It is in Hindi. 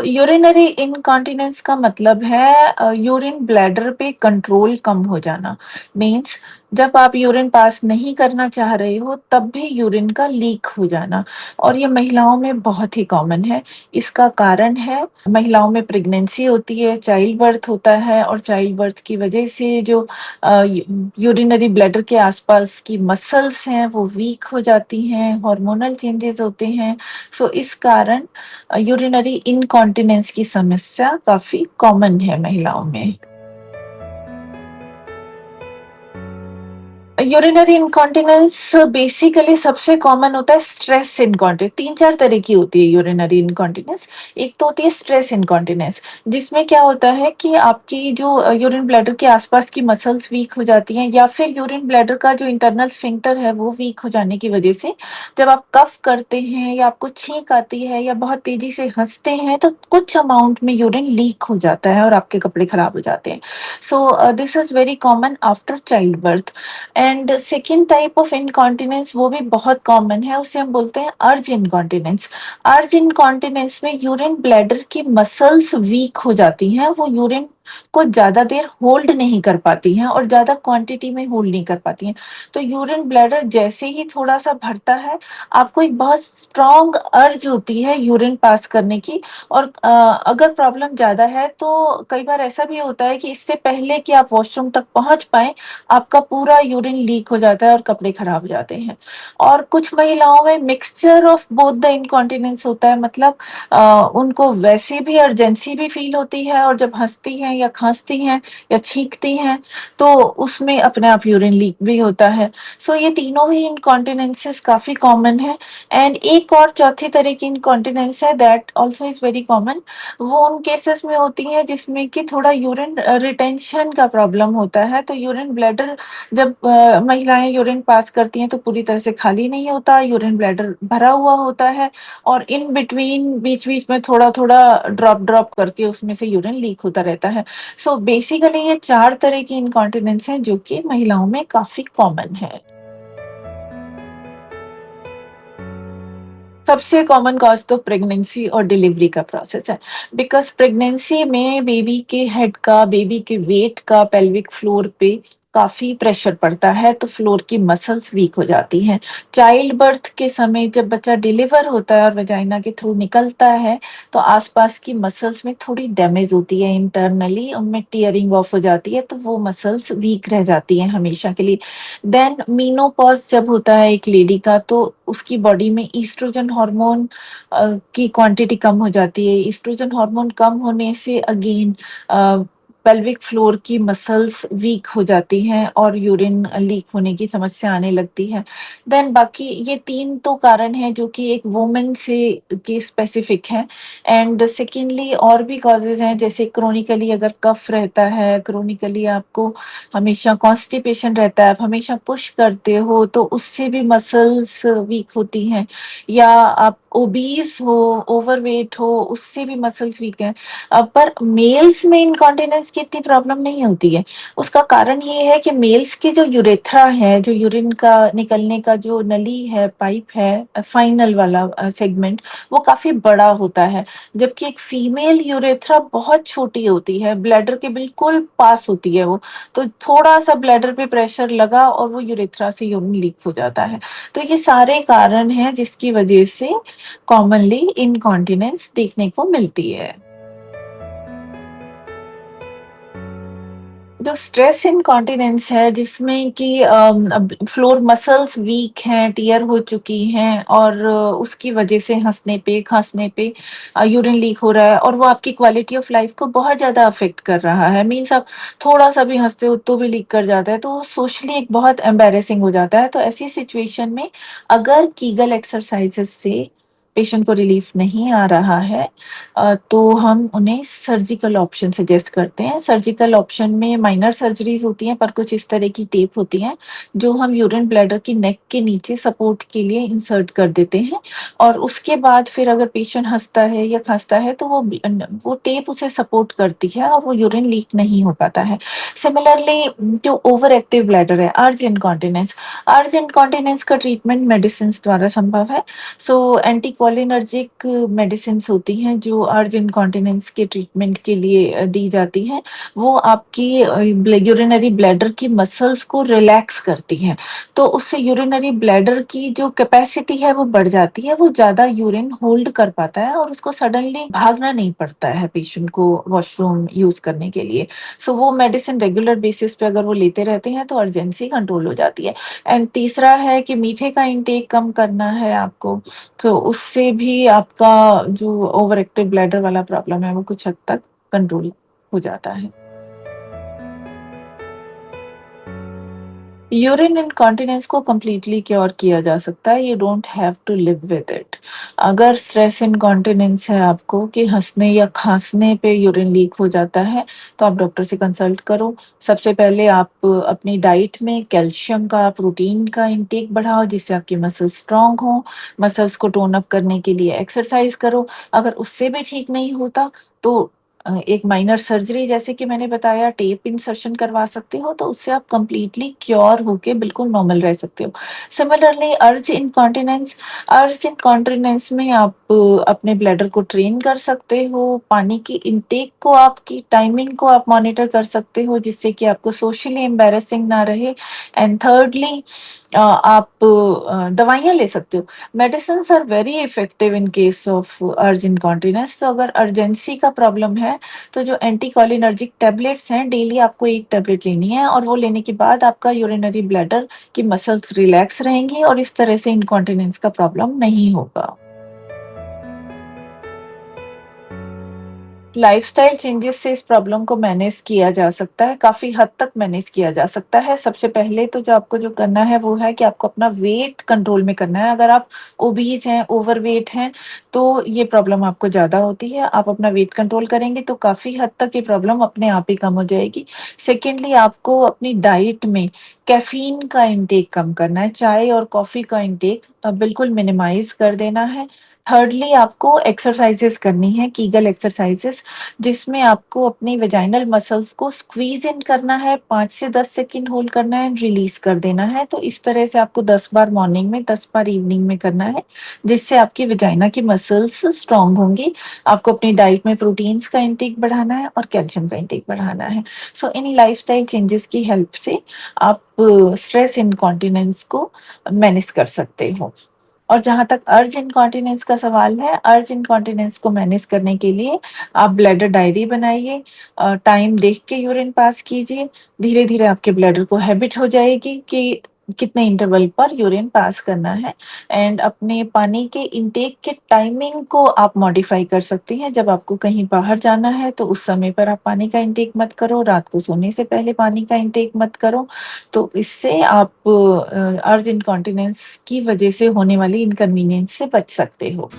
यूरिनरी इनकॉन्टिनेंस का मतलब है यूरिन ब्लैडर पे कंट्रोल कम हो जाना। मीन्स जब आप यूरिन पास नहीं करना चाह रहे हो तब भी यूरिन का लीक हो जाना। और ये महिलाओं में बहुत ही कॉमन है। इसका कारण है महिलाओं में प्रेगनेंसी होती है, चाइल्ड बर्थ होता है, और चाइल्ड बर्थ की वजह से जो यूरिनरी ब्लैडर के आसपास की मसल्स हैं वो वीक हो जाती हैं, हार्मोनल चेंजेस होते हैं। सो इस कारण यूरिनरी इनकॉन्टिनेंस की समस्या काफी कॉमन है महिलाओं में। यूरिनरी इनकॉन्टिनेंस बेसिकली सबसे कॉमन होता है स्ट्रेस इनकॉन्टिनेंस। तीन चार तरह की होती है यूरिनरी इनकॉन्टिनेंस। एक तो होती है स्ट्रेस इनकॉन्टिनेंस, जिसमें क्या होता है कि आपकी जो यूरिन ब्लैडर के आसपास की मसल्स वीक हो जाती हैं, या फिर यूरिन ब्लैडर का जो इंटरनल स्फिंक्टर है वो वीक हो जाने की वजह से जब आप कफ करते हैं या आपको छींक आती है या बहुत तेजी से हंसते हैं तो कुछ अमाउंट में यूरिन लीक हो जाता है और आपके कपड़े खराब हो जाते हैं। So this is very common after child birth. And second type of incontinence वो भी बहुत कॉमन है, उसे हम बोलते हैं अर्ज इनकॉन्टिनेंस। अर्ज इनकॉन्टिनेंस में यूरिन ब्लैडर की मसल्स वीक हो जाती हैं, वो यूरिन को ज्यादा देर होल्ड नहीं कर पाती हैं और ज्यादा क्वांटिटी में होल्ड नहीं कर पाती हैं। तो यूरिन ब्लैडर जैसे ही थोड़ा सा भरता है, आपको एक बहुत स्ट्रॉन्ग अर्ज होती है यूरिन पास करने की। और अगर प्रॉब्लम ज्यादा है तो कई बार ऐसा भी होता है कि इससे पहले कि आप वॉशरूम तक पहुंच पाए आपका पूरा यूरिन लीक हो जाता है और कपड़े खराब हो जाते हैं। और कुछ महिलाओं में mixture of both the incontinence होता है, मतलब उनको वैसे भी अर्जेंसी भी फील होती है, और जब हंसती हैं या खांसती हैं या छींकती हैं तो उसमें अपने आप यूरिन लीक भी होता है। सो ये तीनों ही इनकॉन्टिनेंसेस काफी कॉमन है। एंड एक और चौथी तरह की इनकॉन्टिनेंस है that also is very common. वो उन केसेस में होती है जिसमें कि थोड़ा यूरिन रिटेंशन का प्रॉब्लम होता है। तो यूरिन ब्लैडर जब महिलाएं यूरिन पास करती हैं तो पूरी तरह से खाली नहीं होता, यूरिन ब्लैडर भरा हुआ होता है, और इन बिटवीन बीच बीच में थोड़ा थोड़ा ड्रॉप ड्रॉप करके उसमें से यूरिन लीक होता रहता है। सो बेसिकली ये चार तरह की इनकॉन्टिनेंस हैं जो कि महिलाओं में काफी कॉमन है। सबसे कॉमन कॉज तो प्रेगनेंसी और डिलीवरी का प्रोसेस है। बिकॉज प्रेगनेंसी में बेबी के हेड का, बेबी के वेट का पेल्विक फ्लोर पे काफी प्रेशर पड़ता है, तो फ्लोर की मसल्स वीक हो जाती हैं। चाइल्ड बर्थ के समय जब बच्चा डिलीवर होता है और वजाइना के थ्रू निकलता है तो आसपास की मसल्स में थोड़ी डैमेज होती है, इंटरनली उनमें टीयरिंग ऑफ हो जाती है, तो वो मसल्स वीक रह जाती हैं हमेशा के लिए। देन मीनोपॉज जब होता है एक लेडी का तो उसकी बॉडी में ईस्ट्रोजन हार्मोन की क्वांटिटी कम हो जाती है। ईस्ट्रोजन हार्मोन कम होने से अगेन पेल्विक फ्लोर की मसल्स वीक हो जाती हैं और यूरिन लीक होने की समस्या आने लगती है। देन बाकी ये तीन तो कारण है जो कि एक वुमेन से के स्पेसिफिक है। एंड सेकेंडली और भी कॉजेज हैं, जैसे क्रोनिकली अगर कफ रहता है, क्रोनिकली आपको हमेशा कॉन्स्टिपेशन रहता है, आप हमेशा पुश करते हो तो उससे भी मसल्स वीक होती हैं, या आप ओबीस हो, ओवरवेट हो, उससे भी मसल्स वीक हैं। पर मेल्स में इनकॉन्टिनेंस की इतनी प्रॉब्लम नहीं होती है। उसका कारण ये है कि मेल्स की जो यूरेथ्रा है, जो यूरिन का निकलने का जो नली है, पाइप है, फाइनल वाला सेगमेंट, वो काफी बड़ा होता है, जबकि एक फीमेल यूरेथ्रा बहुत छोटी होती है, ब्लैडर के बिल्कुल पास होती है वो। तो थोड़ा सा ब्लैडर पे प्रेशर लगा और वो यूरेथ्रा से यूरिन लीक हो जाता है। तो ये सारे कारण हैं जिसकी वजह से कॉमनली इनकॉन्टिनेंस देखने को मिलती है। जो स्ट्रेस इनकॉन्टिनेंस है जिसमें कि फ्लोर मसल्स वीक हैं, टीयर हो चुकी हैं, और उसकी वजह से हंसने पे खांसने पे यूरिन लीक हो रहा है, और वो आपकी क्वालिटी ऑफ लाइफ को बहुत ज्यादा अफेक्ट कर रहा है। मीन्स आप थोड़ा सा भी हंसते हो तो भी लीक कर जाता है, तो वो सोशली एक बहुत एम्बेरेसिंग हो जाता है। तो ऐसी सिचुएशन में अगर कीगल एक्सरसाइजेस से पेशेंट को रिलीफ नहीं आ रहा है तो हम उन्हें सर्जिकल ऑप्शन सजेस्ट करते हैं। सर्जिकल ऑप्शन में माइनर सर्जरीज होती हैं, पर कुछ इस तरह की टेप होती हैं जो हम यूरिन ब्लैडर की नेक के नीचे सपोर्ट के लिए इंसर्ट कर देते हैं, और उसके बाद फिर अगर पेशेंट हंसता है या खांसता है तो वो टेप उसे सपोर्ट करती है और वो यूरिन लीक नहीं हो पाता है। सिमिलरली जो ओवर एक्टिव ब्लैडर है, अर्ज इनकॉन्टिनेंस का ट्रीटमेंट मेडिसिन द्वारा संभव है। सो एंटी एंटीकोलिनर्जिक मेडिसिन्स होती हैं जो अर्ज इनकॉन्टिनेंस के ट्रीटमेंट के लिए दी जाती हैं। वो आपकी यूरिनरी ब्लैडर की मसल्स को रिलैक्स करती हैं। तो उससे यूरिनरी ब्लैडर की जो कैपेसिटी है वो बढ़ जाती है, वो ज़्यादा यूरिन होल्ड कर पाता है और उसको सडनली भागना नहीं पड़ता है पेशेंट को वॉशरूम यूज़ करने के लिए। सो वो मेडिसिन रेगुलर बेसिस पे अगर वो लेते रहते हैं तो अर्जेंसी कंट्रोल हो जाती है। एंड तीसरा है कि मीठे का इंटेक कम करना है आपको, तो उससे भी आपका जो ओवर एक्टिव ब्लैडर वाला प्रॉब्लम है वो कुछ हद तक कंट्रोल हो जाता है। यूरिन इनकॉन्टिनेंस को कंप्लीटली क्योर किया जा सकता है, you don't have to live with it. अगर स्ट्रेस इनकॉन्टिनेंस है आपको कि हँसने या खाँसने पे यूरिन लीक हो जाता है, तो आप डॉक्टर से कंसल्ट करो। सबसे पहले आप अपनी डाइट में कैल्शियम का, प्रोटीन का इंटेक बढ़ाओ जिससे आपकी मसल्स स्ट्रॉन्ग हों। मसल्स को टोन अप करने के लिए एक्सरसाइज करो। अगर उससे भी ठीक नहीं होता तो एक माइनर सर्जरी जैसे कि मैंने बताया टेप इंसर्शन करवा सकते हो, तो उससे आप कंप्लीटली क्योर होके बिल्कुल नॉर्मल रह सकते हो। सिमिलरली अर्ज इनकॉन्टिनेंस में आप अपने ब्लैडर को ट्रेन कर सकते हो, पानी की इंटेक को आपकी टाइमिंग को आप मॉनिटर कर सकते हो जिससे कि आपको सोशली एम्बैरेसिंग ना रहे। एंड थर्डली आप दवाइयाँ ले सकते हो। Medicines are very effective in case of urge incontinence. तो अगर अर्जेंसी का प्रॉब्लम है तो जो एंटीकोलिनर्जिक टैबलेट्स हैं डेली आपको 1 टैबलेट लेनी है और वो लेने के बाद आपका यूरिनरी ब्लैडर की मसल्स रिलैक्स रहेंगी और इस तरह से इनकॉन्टिनेंस का प्रॉब्लम नहीं होगा। लाइफ़स्टाइल चेंजेस से इस प्रॉब्लम को मैनेज किया जा सकता है, काफ़ी हद तक मैनेज किया जा सकता है। सबसे पहले तो जो आपको जो करना है वो है कि आपको अपना वेट कंट्रोल में करना है। अगर आप ओबीज़ हैं, ओवरवेट हैं, तो ये प्रॉब्लम आपको ज़्यादा होती है। आप अपना वेट कंट्रोल करेंगे तो काफ़ी हद तक ये प्रॉब्लम अपने आप ही कम हो जाएगी। सेकेंडली आपको अपनी डाइट में कैफ़ीन का इंटेक कम करना है, चाय और कॉफ़ी का इंटेक बिल्कुल मिनिमाइज़ कर देना है। थर्डली आपको एक्सरसाइज़ेज़ करनी है, कीगल एक्सरसाइज़ेज़ जिसमें आपको अपनी वेजाइनल मसल्स को स्क्वीज़ इन करना है, 5 से 10 सेकंड होल्ड करना है एंड रिलीज़ कर देना है। तो इस तरह से आपको 10 बार मॉर्निंग में, 10 बार इवनिंग में करना है, जिससे आपकी वेजाइना की मसल्स स्ट्रॉन्ग होंगी। आपको अपनी डाइट में प्रोटीन्स का इंटेक बढ़ाना है और कैल्शियम का इंटेक बढ़ाना है। सो इन लाइफ़स्टाइल चेंजेज़ की हेल्प से आप स्ट्रेस इनकॉन्टिनेंस को मैनेज कर सकते हो। और जहाँ तक अर्ज इनकॉन्टिनेंस का सवाल है, अर्ज इनकॉन्टिनेंस को मैनेज करने के लिए आप ब्लैडर डायरी बनाइए, टाइम देख के यूरिन पास कीजिए। धीरे-धीरे आपके ब्लैडर को हैबिट हो जाएगी कि कितने इंटरवल पर यूरिन पास करना है एंड अपने पानी के इंटेक के टाइमिंग को आप मॉडिफाई कर सकती हैं। जब आपको कहीं बाहर जाना है, तो उस समय पर आप पानी का इंटेक मत करो, रात को सोने से पहले पानी का इंटेक मत करो। तो इससे आप अर्ज इनकॉन्टिनेंस की वजह से होने वाली इनकन्वीनियंस से बच सकते हो।